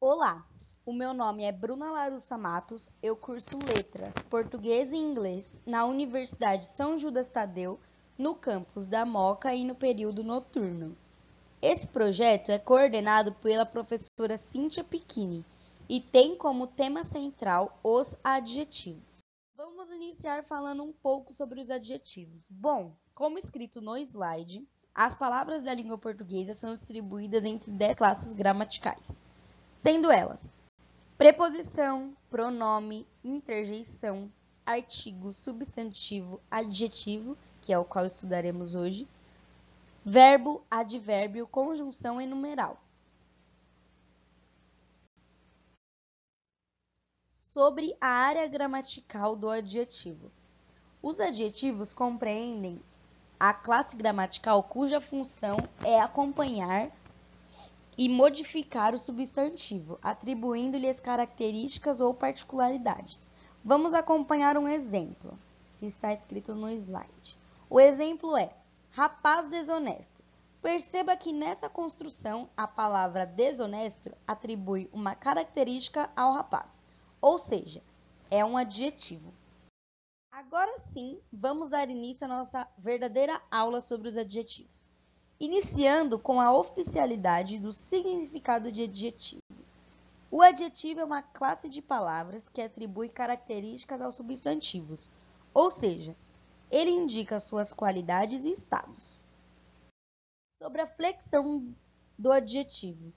Olá, o meu nome é Bruna Larussa Matos, eu curso Letras, Português e Inglês na Universidade São Judas Tadeu, no campus da Moca e no período noturno. Esse projeto é coordenado pela professora Cíntia Piquini e tem como tema central os adjetivos. Vamos iniciar falando um pouco sobre os adjetivos. Bom, como escrito no slide, as palavras da língua portuguesa são distribuídas entre 10 classes gramaticais, sendo elas preposição, pronome, interjeição, artigo, substantivo, adjetivo, que é o qual estudaremos hoje, verbo, advérbio, conjunção e numeral. Sobre a área gramatical do adjetivo. Os adjetivos compreendem a classe gramatical cuja função é acompanhar e modificar o substantivo, atribuindo-lhes características ou particularidades. Vamos acompanhar um exemplo, que está escrito no slide. O exemplo é rapaz desonesto. Perceba que nessa construção, a palavra desonesto atribui uma característica ao rapaz, ou seja, é um adjetivo. Agora sim, vamos dar início à nossa verdadeira aula sobre os adjetivos, iniciando com a oficialidade do significado de adjetivo. O adjetivo é uma classe de palavras que atribui características aos substantivos, ou seja, ele indica suas qualidades e estados. Sobre a flexão do adjetivo,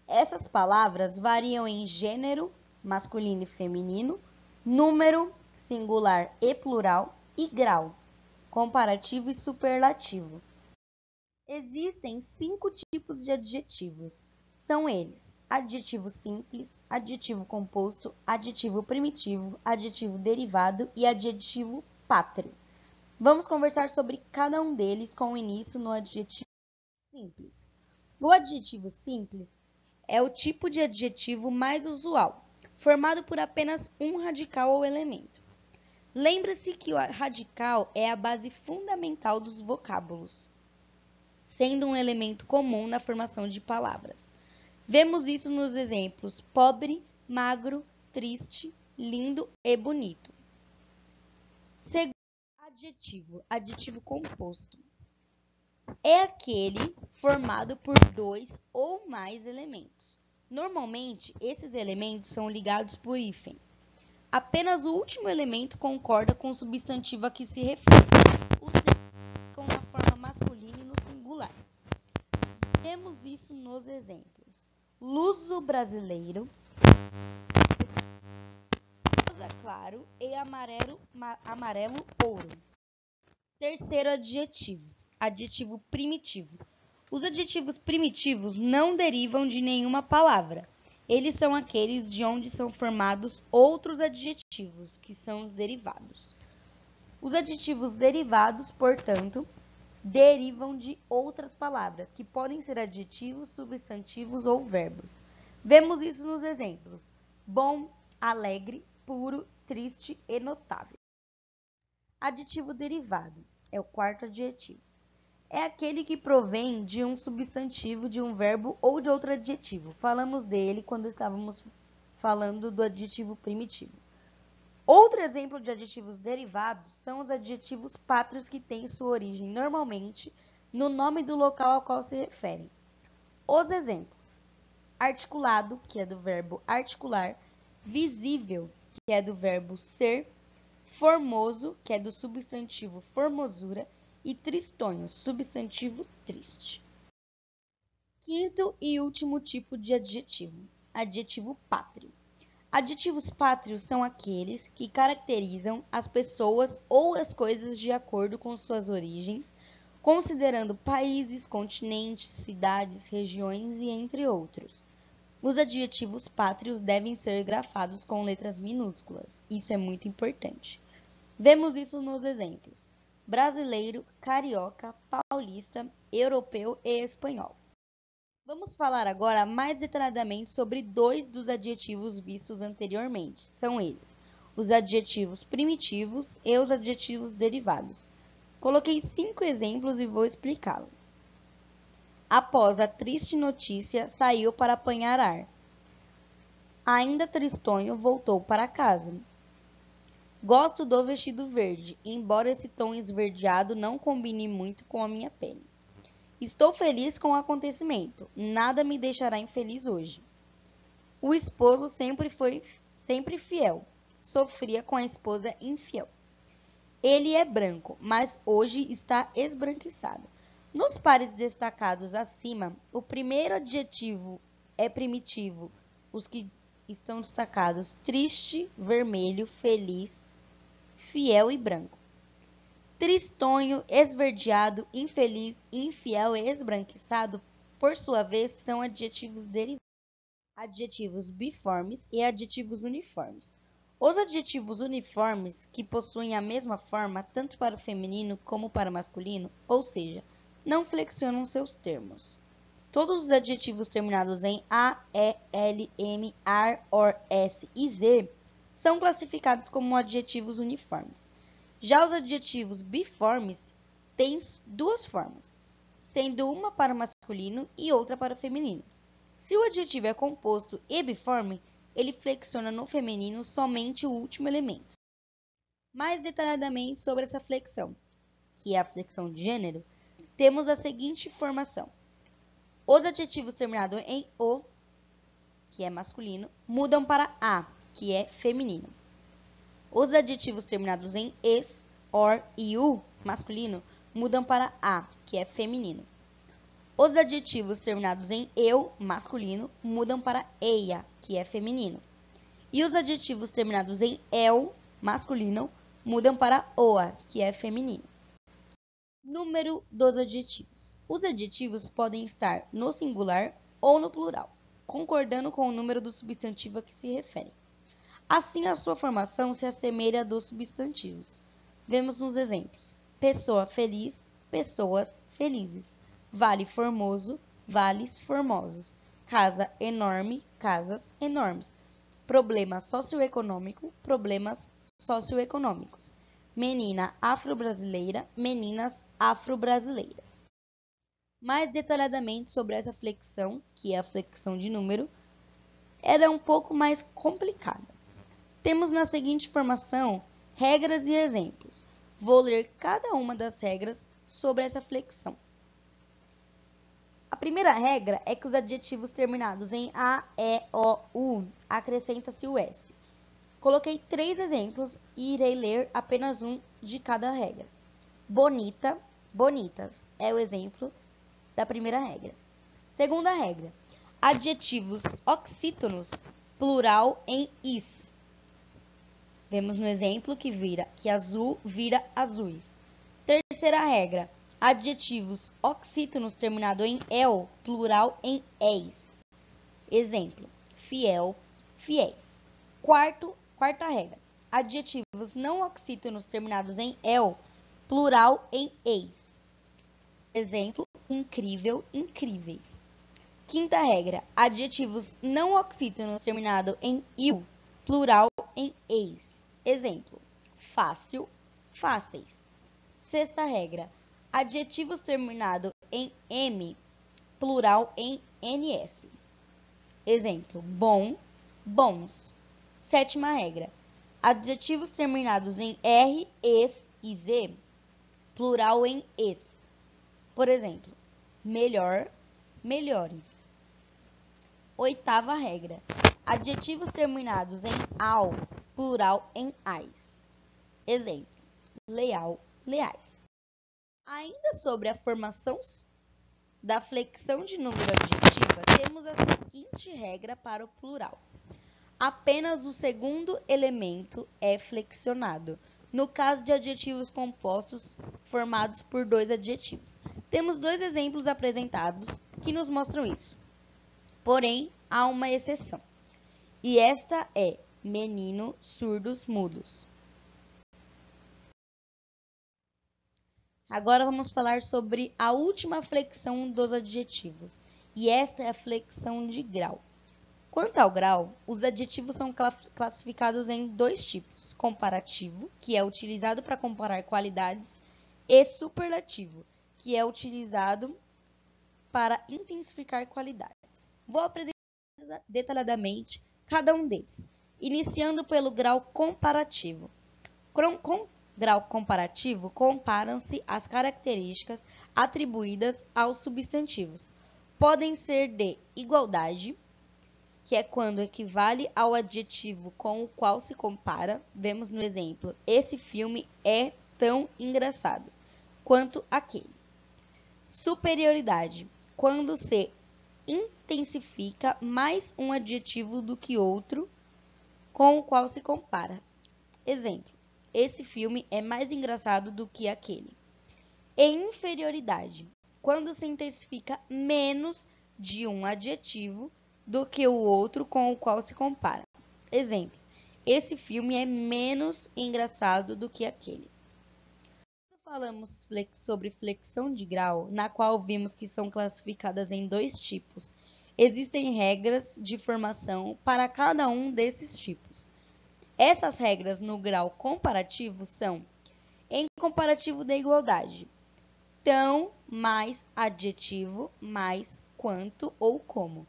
essas palavras variam em gênero, masculino e feminino, número, singular e plural, e grau, comparativo e superlativo. Existem 5 tipos de adjetivos. São eles: adjetivo simples, adjetivo composto, adjetivo primitivo, adjetivo derivado e adjetivo pátrio. Vamos conversar sobre cada um deles com início no adjetivo simples. O adjetivo simples é o tipo de adjetivo mais usual, formado por apenas um radical ou elemento. Lembre-se que o radical é a base fundamental dos vocábulos, sendo um elemento comum na formação de palavras. Vemos isso nos exemplos pobre, magro, triste, lindo e bonito. Segundo adjetivo composto. É aquele formado por 2 ou mais elementos. Normalmente, esses elementos são ligados por hífen. Apenas o último elemento concorda com o substantivo a que se refere. Os demais ficam na forma masculina e no singular. Vemos isso nos exemplos: luso brasileiro, rosa claro e amarelo ouro. Terceiro adjetivo primitivo. Os adjetivos primitivos não derivam de nenhuma palavra. Eles são aqueles de onde são formados outros adjetivos, que são os derivados. Os adjetivos derivados, portanto, derivam de outras palavras, que podem ser adjetivos, substantivos ou verbos. Vemos isso nos exemplos: bom, alegre, puro, triste e notável. Adjetivo derivado é o quarto adjetivo. É aquele que provém de um substantivo, de um verbo ou de outro adjetivo. Falamos dele quando estávamos falando do adjetivo primitivo. Outro exemplo de adjetivos derivados são os adjetivos pátrios, que têm sua origem normalmente no nome do local ao qual se referem. Os exemplos: articulado, que é do verbo articular, visível, que é do verbo ser, formoso, que é do substantivo formosura, e tristonho, substantivo triste. Quinto e último tipo de adjetivo pátrio. Adjetivos pátrios são aqueles que caracterizam as pessoas ou as coisas de acordo com suas origens, considerando países, continentes, cidades, regiões e entre outros. Os adjetivos pátrios devem ser grafados com letras minúsculas. Isso é muito importante. Vemos isso nos exemplos: brasileiro, carioca, paulista, europeu e espanhol. Vamos falar agora mais detalhadamente sobre 2 dos adjetivos vistos anteriormente. São eles: os adjetivos primitivos e os adjetivos derivados. Coloquei 5 exemplos e vou explicá-lo. Após a triste notícia, saiu para apanhar ar. Ainda tristonho, voltou para casa. Gosto do vestido verde, embora esse tom esverdeado não combine muito com a minha pele. Estou feliz com o acontecimento, nada me deixará infeliz hoje. O esposo sempre foi fiel, sofria com a esposa infiel. Ele é branco, mas hoje está esbranquiçado. Nos pares destacados acima, o primeiro adjetivo é primitivo. Os que estão destacados: triste, vermelho, feliz, fiel e branco. Tristonho, esverdeado, infeliz, infiel e esbranquiçado, por sua vez, são adjetivos derivados. Adjetivos biformes e adjetivos uniformes. Os adjetivos uniformes, que possuem a mesma forma tanto para o feminino como para o masculino, ou seja, não flexionam seus termos. Todos os adjetivos terminados em a, e, l, m, ar, or, s e z são classificados como adjetivos uniformes. Já os adjetivos biformes têm duas formas, sendo uma para o masculino e outra para o feminino. Se o adjetivo é composto e biforme, ele flexiona no feminino somente o último elemento. Mais detalhadamente sobre essa flexão, que é a flexão de gênero, temos a seguinte formação. Os adjetivos terminados em o, que é masculino, mudam para a, que é feminino. Os adjetivos terminados em es, or e u, masculino, mudam para a, que é feminino. Os adjetivos terminados em eu, masculino, mudam para eia, que é feminino. E os adjetivos terminados em el, masculino, mudam para oa, que é feminino. Número dos adjetivos. Os adjetivos podem estar no singular ou no plural, concordando com o número do substantivo a que se refere. Assim, a sua formação se assemelha à dos substantivos. Vemos nos exemplos: pessoa feliz, pessoas felizes. Vale formoso, vales formosos. Casa enorme, casas enormes. Problema socioeconômico, problemas socioeconômicos. Menina afro-brasileira, meninas afro-brasileiras. Mais detalhadamente sobre essa flexão, que é a flexão de número, era um pouco mais complicada. Temos na seguinte formação regras e exemplos. Vou ler cada uma das regras sobre essa flexão. A primeira regra é que os adjetivos terminados em a, e, o, u, acrescenta-se o s. Coloquei 3 exemplos e irei ler apenas um de cada regra. Bonita, bonitas é o exemplo da primeira regra. Segunda regra: adjetivos oxítonos, plural em is. Vemos no exemplo que azul vira azuis. Terceira regra: adjetivos oxítonos terminado em el, plural em eis. Exemplo: fiel, fiéis. Quarta regra: adjetivos não oxítonos terminados em el, plural em eis. Exemplo: incrível, incríveis. Quinta regra: adjetivos não oxítonos terminados em il, plural em eis. Exemplo: fácil, fáceis. Sexta regra: adjetivos terminados em m, plural em ns. Exemplo: bom, bons. Sétima regra: adjetivos terminados em r, es e z, plural em es. Por exemplo: melhor, melhores. Oitava regra: adjetivos terminados em ao, plural em ais. Exemplo: leal, leais. Ainda sobre a formação da flexão de número adjetiva, temos a seguinte regra para o plural. Apenas o segundo elemento é flexionado, no caso de adjetivos compostos formados por 2 adjetivos. Temos 2 exemplos apresentados que nos mostram isso. Porém, há uma exceção. E esta é menino, surdos, mudos. Agora vamos falar sobre a última flexão dos adjetivos, e esta é a flexão de grau. Quanto ao grau, os adjetivos são classificados em 2 tipos: comparativo, que é utilizado para comparar qualidades, e superlativo, que é utilizado para intensificar qualidades. Vou apresentar detalhadamente cada um deles, iniciando pelo grau comparativo. Com grau comparativo, comparam-se as características atribuídas aos substantivos. Podem ser de igualdade, que é quando equivale ao adjetivo com o qual se compara. Vemos no exemplo: esse filme é tão engraçado quanto aquele. Superioridade, quando se intensifica mais um adjetivo do que outro com o qual se compara. Exemplo: esse filme é mais engraçado do que aquele. E inferioridade, quando se intensifica menos de um adjetivo do que o outro com o qual se compara. Exemplo: esse filme é menos engraçado do que aquele. Quando falamos sobre flexão de grau, na qual vimos que são classificadas em dois tipos, existem regras de formação para cada um desses tipos. Essas regras no grau comparativo são: em comparativo de igualdade, tão mais adjetivo mais quanto ou como.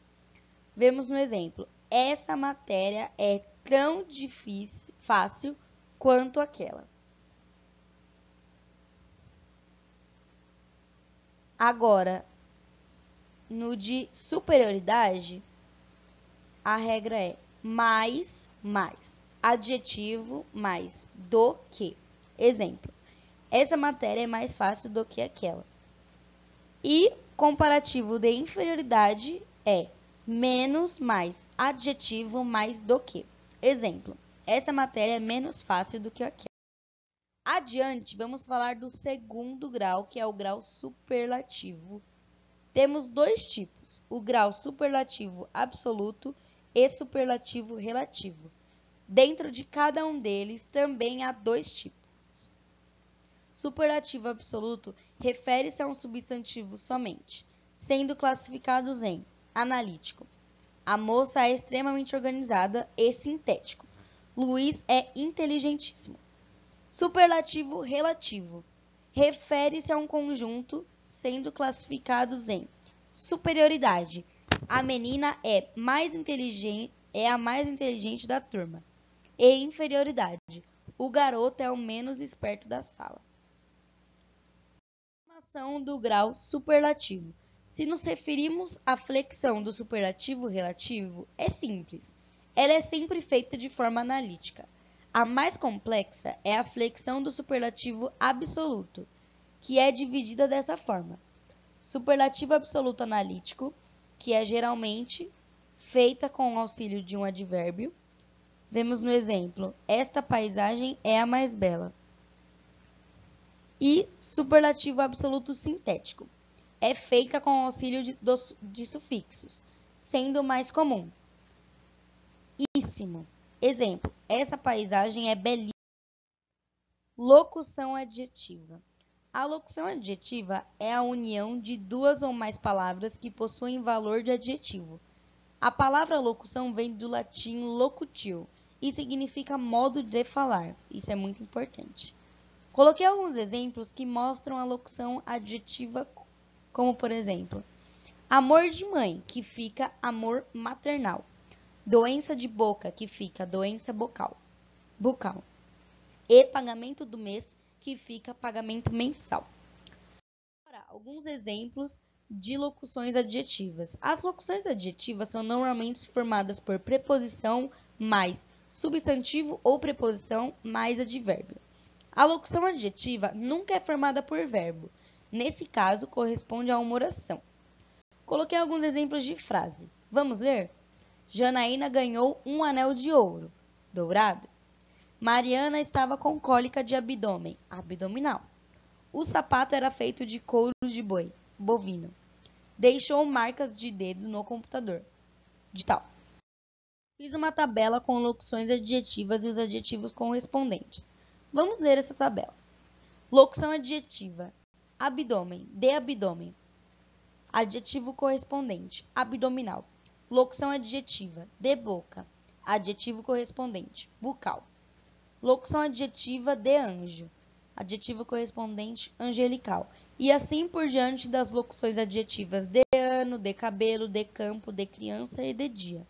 Vemos no exemplo: essa matéria é tão difícil, fácil quanto aquela. Agora, no de superioridade, a regra é mais, adjetivo mais do que. Exemplo: essa matéria é mais fácil do que aquela. E comparativo de inferioridade é menos mais adjetivo mais do que. Exemplo: essa matéria é menos fácil do que aquela. Adiante, vamos falar do segundo grau, que é o grau superlativo. Temos dois tipos: o grau superlativo absoluto e superlativo relativo. Dentro de cada um deles também há dois tipos. Superlativo absoluto refere-se a um substantivo somente, sendo classificados em analítico: a moça é extremamente organizada e sintético. Luiz é inteligentíssimo. Superlativo relativo refere-se a um conjunto, sendo classificados em superioridade: a menina é a mais inteligente da turma. E inferioridade: o garoto é o menos esperto da sala. Formação do grau superlativo. Se nos referimos à flexão do superlativo relativo, é simples. Ela é sempre feita de forma analítica. A mais complexa é a flexão do superlativo absoluto, que é dividida dessa forma: superlativo absoluto analítico, que é geralmente feita com o auxílio de um advérbio. Vemos no exemplo: esta paisagem é a mais bela. E superlativo absoluto sintético, é feita com o auxílio de sufixos, sendo o mais comum: íssimo. Exemplo: essa paisagem é belíssima. Locução adjetiva. A locução adjetiva é a união de duas ou mais palavras que possuem valor de adjetivo. A palavra locução vem do latim locutio e significa modo de falar. Isso é muito importante. Coloquei alguns exemplos que mostram a locução adjetiva, como por exemplo: amor de mãe, que fica amor maternal. Doença de boca, que fica doença bucal. E pagamento do mês, que fica pagamento mensal. Agora, alguns exemplos de locuções adjetivas. As locuções adjetivas são normalmente formadas por preposição mais substantivo ou preposição mais advérbio. A locução adjetiva nunca é formada por verbo. Nesse caso, corresponde a uma oração. Coloquei alguns exemplos de frase. Vamos ler? Janaína ganhou um anel de ouro, dourado. Mariana estava com cólica de abdômen, abdominal. O sapato era feito de couro de boi, bovino. Deixou marcas de dedo no computador, de tal. Fiz uma tabela com locuções adjetivas e os adjetivos correspondentes. Vamos ler essa tabela. Locução adjetiva: abdômen, de abdômen. Adjetivo correspondente: abdominal. Locução adjetiva: de boca. Adjetivo correspondente: bucal. Locução adjetiva de anjo. Adjetivo correspondente: angelical. E assim por diante das locuções adjetivas de ano, de cabelo, de campo, de criança e de dia.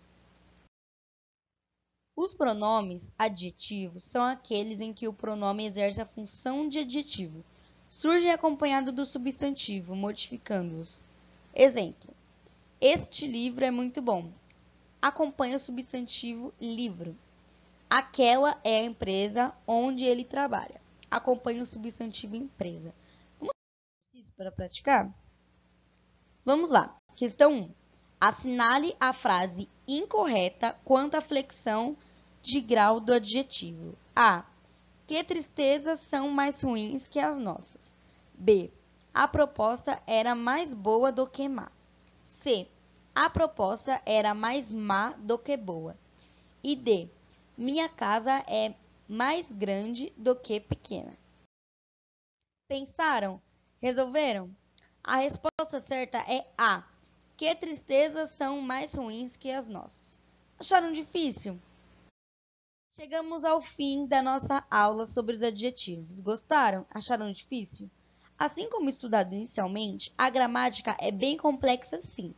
Os pronomes adjetivos são aqueles em que o pronome exerce a função de adjetivo. Surge acompanhado do substantivo, modificando-os. Exemplo: este livro é muito bom. Acompanha o substantivo livro. Aquela é a empresa onde ele trabalha. Acompanha o substantivo empresa. Vamos fazer isso para praticar? Vamos lá. Questão 1. Assinale a frase incorreta quanto à flexão de grau do adjetivo. A. Que tristezas são mais ruins que as nossas. B. A proposta era mais boa do que má. C. A proposta era mais má do que boa. E D. Minha casa é mais grande do que pequena. Pensaram? Resolveram? A resposta certa é A. Que tristezas são mais ruins que as nossas. Acharam difícil? Chegamos ao fim da nossa aula sobre os adjetivos. Gostaram? Acharam difícil? Assim como estudado inicialmente, a gramática é bem complexa sim.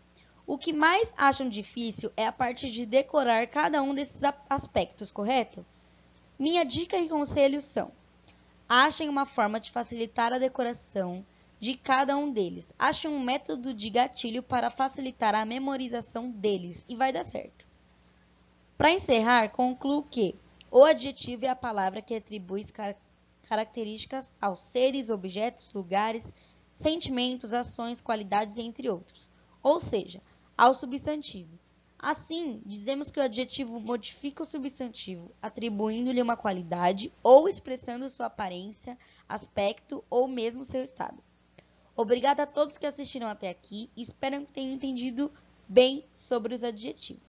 O que mais acham difícil é a parte de decorar cada um desses aspectos, correto? Minha dica e conselhos são: achem uma forma de facilitar a decoração de cada um deles. Achem um método de gatilho para facilitar a memorização deles e vai dar certo. Para encerrar, concluo que o adjetivo é a palavra que atribui características aos seres, objetos, lugares, sentimentos, ações, qualidades, entre outros. Ou seja, ao substantivo. Assim, dizemos que o adjetivo modifica o substantivo, atribuindo-lhe uma qualidade ou expressando sua aparência, aspecto ou mesmo seu estado. Obrigada a todos que assistiram até aqui e espero que tenham entendido bem sobre os adjetivos.